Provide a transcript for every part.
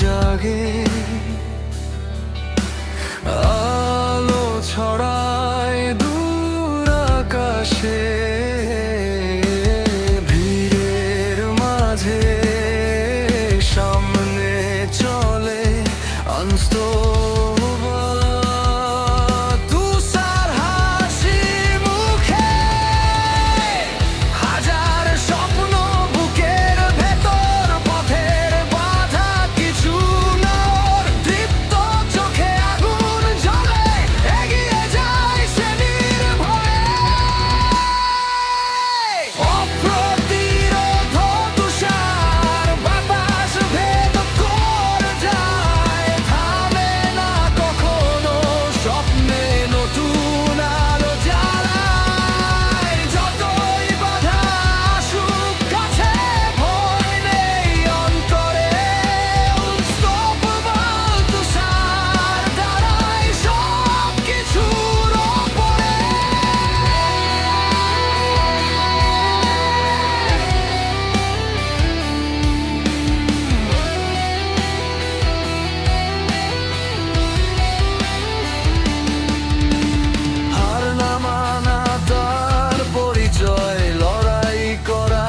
জাগে, আলো ছড়ায় দূর আকাশে, ভিড়ের মাঝে সামনে চলে আনস্তোবাদ। তুষার হাসি মুখে, হাজার স্বপ্ন বুকের ভেতর, পথের বাধা কিছু নড়, দীপ্ত চোখে আগুন জ্বলে, এগিয়ে যায় সে নির্ভয়ে। অপ্রতিরোধ তুষার বাতাস ভেদ করে যায়, থামে না কখনো স্বপ্নে নতুন আলো জ্বালায়। যতই বাধা আসুক কাছে, ভয় নেই অন্তরে, unstoppable তুষার দাঁড়ায় সব কিছুর ওপরে। হার না মানা তার পরিচয়, লড়াই করা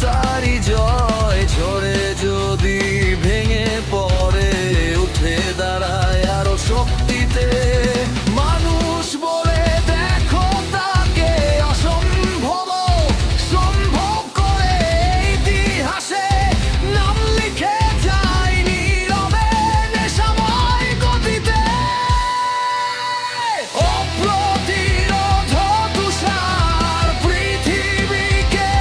তারই জয়। ঝড়ে যদি ভেঙে পড়ে, উঠে দাঁড়ায় আরো শক্তিতে। মানুষ বলে দেখো তাকে, অসম্ভব সম্ভব করে ইতিহাসে নাম লিখে যায় নীরবে নেশাময় গতিতে। অপ্রতিরোধ তুষার পৃথিবীকে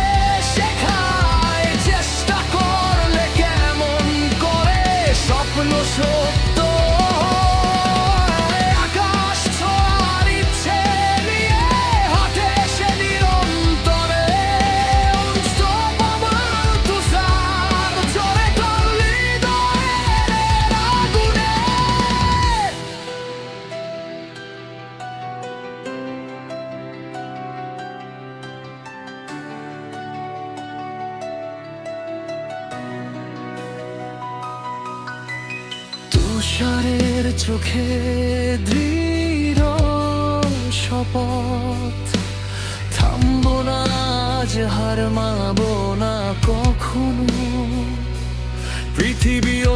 শেখায়, চেষ্টা করলে কেমন করে স্বপ্ন সত্য হয়। আকাশ ছোঁয়ার ইচ্ছে নিয়ে হাঁটে সে নিরন্তরে, unstoppable তুষার ঝরে তোর হৃদয়ের আগুনে। তুষারের চোখে দৃঢ় শপথ, থামবো না আজ, হার মানবো না কখনো। পৃথিবীও